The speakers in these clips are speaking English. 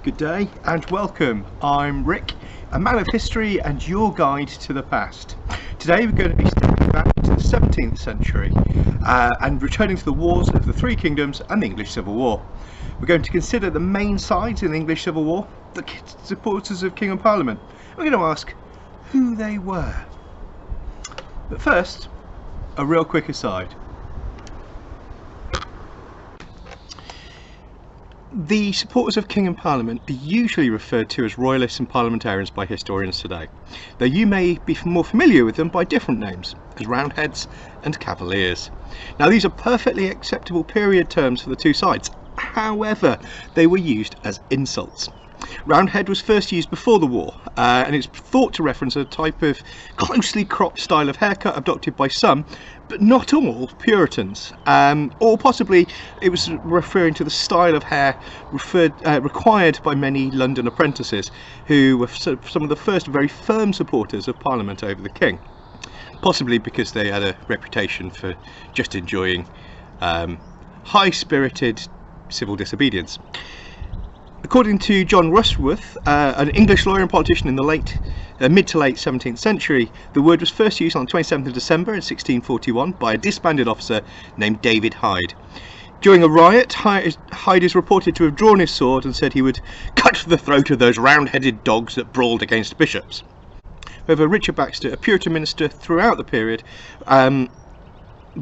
Good day and welcome. I'm Rick, a man of history and your guide to the past. Today we're going to be stepping back to the 17th century and returning to the wars of the Three Kingdoms and the English Civil War. We're going to consider the main sides in the English Civil War, the supporters of King and Parliament. We're going to ask who they were. But first, a real quick aside. The supporters of King and Parliament are usually referred to as Royalists and Parliamentarians by historians today, though you may be more familiar with them by different names, as Roundheads and Cavaliers. Now these are perfectly acceptable period terms for the two sides, however they were used as insults. Roundhead was first used before the war, and it's thought to reference a type of closely cropped style of haircut adopted by some, but not all, Puritans. Or possibly it was referring to the style of hair required by many London apprentices, who were some of the first very firm supporters of Parliament over the King. Possibly because they had a reputation for just enjoying high-spirited civil disobedience. According to John Rushworth, an English lawyer and politician in the mid to late 17th century, the word was first used on the 27th of December in 1641 by a disbanded officer named David Hyde. During a riot, Hyde is reported to have drawn his sword and said he would cut the throat of those round-headed dogs that brawled against bishops. However, Richard Baxter, a Puritan minister throughout the period,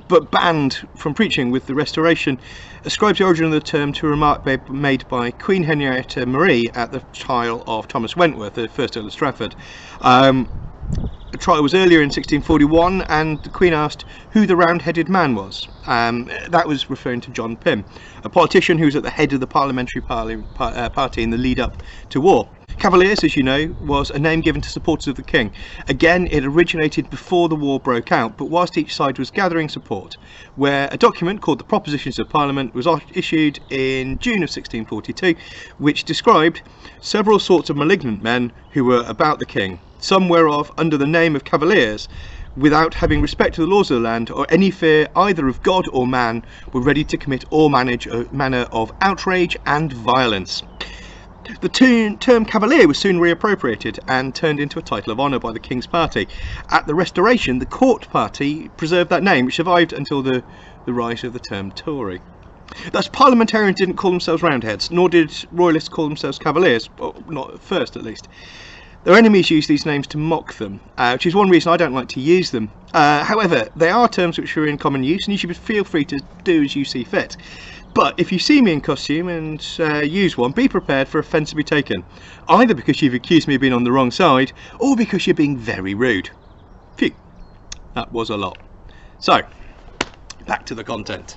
but banned from preaching with the Restoration, ascribes the origin of the term to a remark made by Queen Henrietta Marie at the trial of Thomas Wentworth, the first Earl of Strafford. The trial was earlier in 1641, and the Queen asked who the round-headed man was. That was referring to John Pym, a politician who was at the head of the parliamentary party in the lead-up to war. Cavaliers, as you know, was a name given to supporters of the King. Again, it originated before the war broke out, but whilst each side was gathering support, where a document called the Propositions of Parliament was issued in June of 1642, which described several sorts of malignant men who were about the King, some whereof under the name of Cavaliers, without having respect to the laws of the land or any fear either of God or man, were ready to commit all manner of outrage and violence. The term Cavalier was soon reappropriated and turned into a title of honour by the King's party. At the Restoration, the court party preserved that name, which survived until the rise of the term Tory. Thus, parliamentarians didn't call themselves Roundheads, nor did Royalists call themselves Cavaliers, or not at first at least. Their enemies use these names to mock them, which is one reason I don't like to use them. However, they are terms which are in common use, and you should feel free to do as you see fit. But if you see me in costume and use one, be prepared for offence to be taken, either because you've accused me of being on the wrong side, or because you're being very rude. Phew, that was a lot. So, back to the content.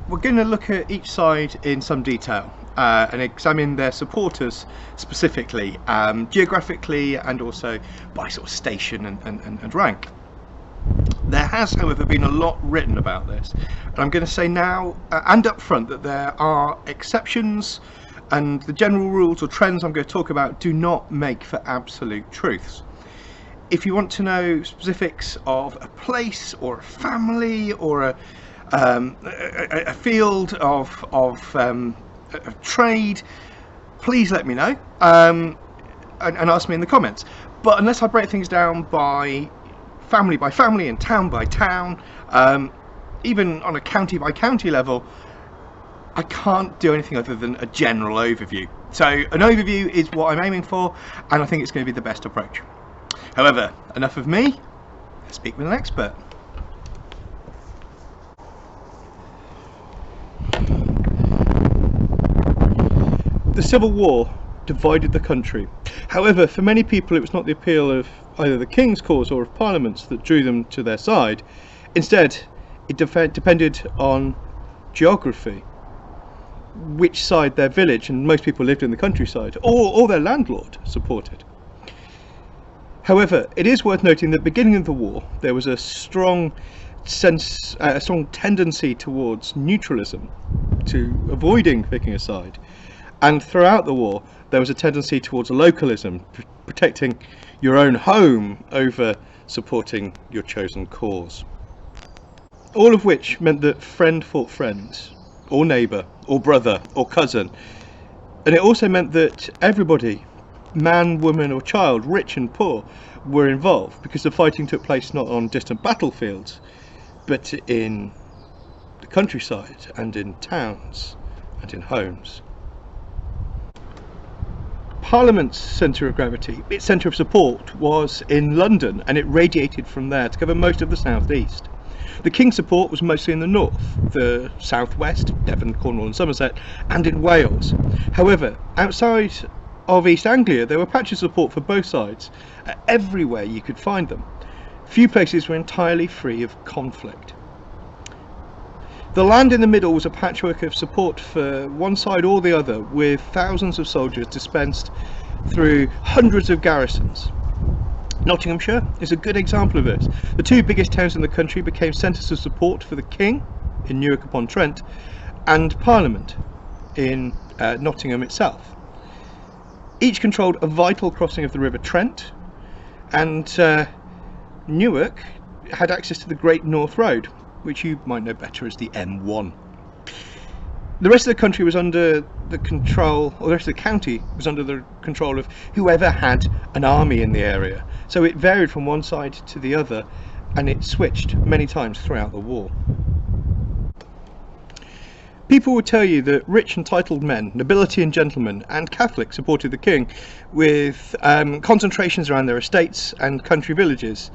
We're going to look at each side in some detail and examine their supporters specifically, geographically and also by sort of station and rank. There has, however, been a lot written about this, and I'm going to say now and up front that there are exceptions, and the general rules or trends I'm going to talk about do not make for absolute truths. If you want to know specifics of a place or a family or a field of trade, please let me know and ask me in the comments. But unless I break things down by family and town by town, even on a county by county level, I can't do anything other than a general overview. So an overview is what I'm aiming for, and I think it's going to be the best approach. However, enough of me, let's speak with an expert. The Civil War divided the country. However, for many people it was not the appeal of either the King's cause or of Parliament's that drew them to their side. Instead, it depended on geography, which side their village, and most people lived in the countryside, or their landlord supported. However, it is worth noting that at the beginning of the war there was a strong tendency towards neutralism, to avoiding picking a side, and throughout the war there was a tendency towards localism, protecting your own home over supporting your chosen cause. All of which meant that friend fought friend or neighbour or brother or cousin. And it also meant that everybody, man, woman or child, rich and poor, were involved, because the fighting took place not on distant battlefields but in the countryside and in towns and in homes. Parliament's centre of gravity, its centre of support, was in London, and it radiated from there to cover most of the southeast. The King's support was mostly in the north, the southwest, Devon, Cornwall and Somerset, and in Wales. However, outside of East Anglia there were patches of support for both sides. Everywhere you could find them. Few places were entirely free of conflict. The land in the middle was a patchwork of support for one side or the other, with thousands of soldiers dispensed through hundreds of garrisons. Nottinghamshire is a good example of this. The two biggest towns in the country became centres of support for the King in Newark-upon-Trent and Parliament in Nottingham itself. Each controlled a vital crossing of the River Trent, and Newark had access to the Great North Road, which you might know better as the M1. The rest of the country was under the control, or the rest of the county was under the control of whoever had an army in the area. So it varied from one side to the other, and it switched many times throughout the war. People would tell you that rich and titled men, nobility and gentlemen, and Catholics supported the King, with concentrations around their estates and country villages.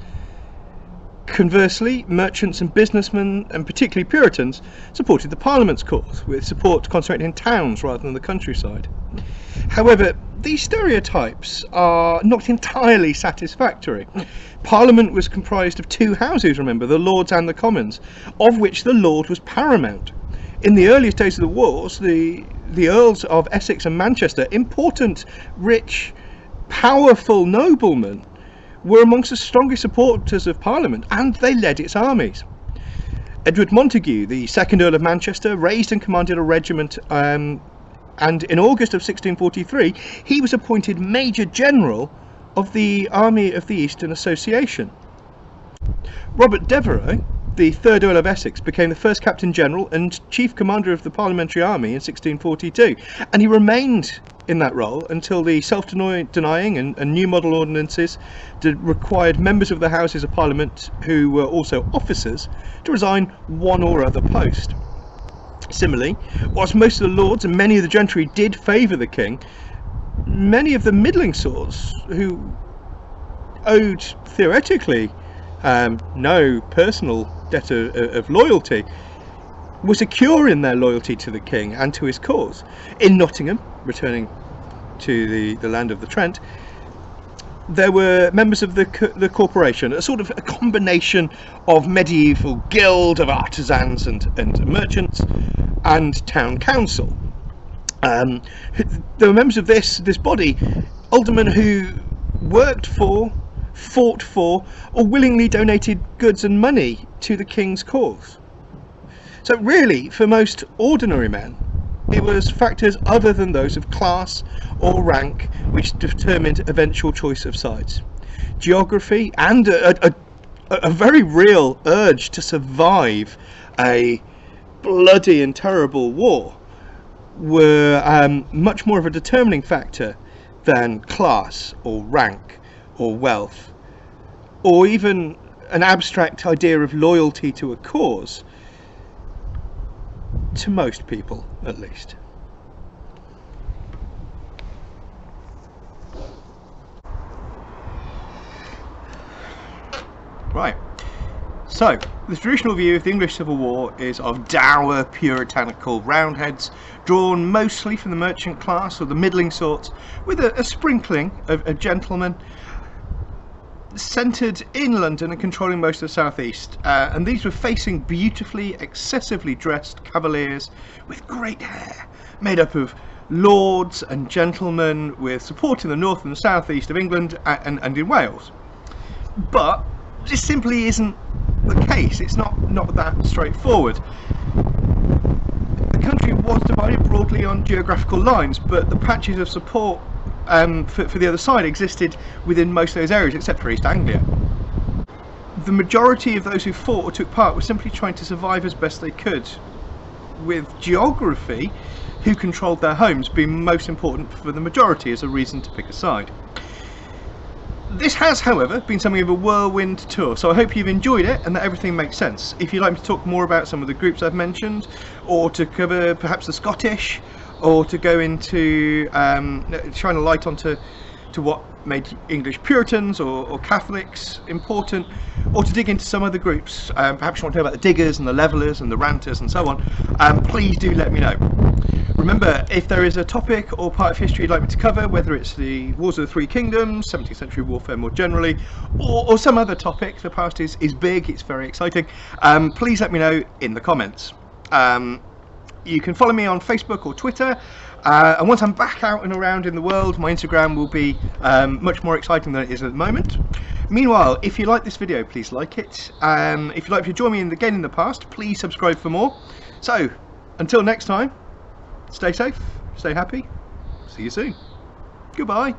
Conversely, merchants and businessmen, and particularly Puritans, supported the Parliament's cause, with support concentrated in towns rather than the countryside. However, these stereotypes are not entirely satisfactory. Parliament was comprised of two houses, remember, the Lords and the Commons, of which the Lord was paramount. In the earliest days of the wars, the Earls of Essex and Manchester, important, rich, powerful noblemen, were amongst the strongest supporters of Parliament, and they led its armies. Edward Montague, the second Earl of Manchester, raised and commanded a regiment, and in August of 1643 he was appointed Major General of the Army of the Eastern Association. Robert Devereux, the third Earl of Essex, became the first Captain General and Chief Commander of the Parliamentary Army in 1642, and he remained in that role until the self-denying and new model ordinances required members of the Houses of Parliament, who were also officers, to resign one or other post. Similarly, whilst most of the lords and many of the gentry did favour the King, many of the middling sorts, who owed theoretically no personal debt of loyalty, were secure in their loyalty to the King and to his cause. In Nottingham, returning to the land of the Trent, there were members of the corporation, a sort of a combination of medieval guild of artisans and merchants and town council. There were members of this body, aldermen who worked for, fought for, or willingly donated goods and money to the King's cause. So really, for most ordinary men, it was factors other than those of class or rank which determined eventual choice of sides. Geography and a very real urge to survive a bloody and terrible war were much more of a determining factor than class or rank or wealth, or even an abstract idea of loyalty to a cause, to most people at least. Right, so the traditional view of the English Civil War is of dour, puritanical Roundheads, drawn mostly from the merchant class or the middling sorts, with a sprinkling of gentlemen, centred in London and controlling most of the southeast, and these were facing beautifully, excessively dressed cavaliers with great hair, made up of lords and gentlemen with support in the north and the southeast of England and in Wales. But this simply isn't the case. It's not that straightforward. The country was divided broadly on geographical lines, but the patches of support for the other side existed within most of those areas except for East Anglia. The majority of those who fought or took part were simply trying to survive as best they could with geography, who controlled their homes, being most important for the majority as a reason to pick a side. This has, however, been something of a whirlwind tour, so I hope you've enjoyed it and that everything makes sense. If you'd like me to talk more about some of the groups I've mentioned, or to cover perhaps the Scottish, or to go into shine a light onto what made English Puritans or Catholics important, or to dig into some other groups, perhaps you want to know about the Diggers and the Levellers and the Ranters and so on, please do let me know. Remember, if there is a topic or part of history you'd like me to cover, whether it's the Wars of the Three Kingdoms, 17th century warfare more generally, or some other topic, the past is big, it's very exciting, please let me know in the comments. You can follow me on Facebook or Twitter, and once I'm back out and around in the world, my Instagram will be much more exciting than it is at the moment. Meanwhile, if you like this video, please like it. If you'd like to join me again in the past, please subscribe for more. So, until next time, stay safe, stay happy, see you soon. Goodbye.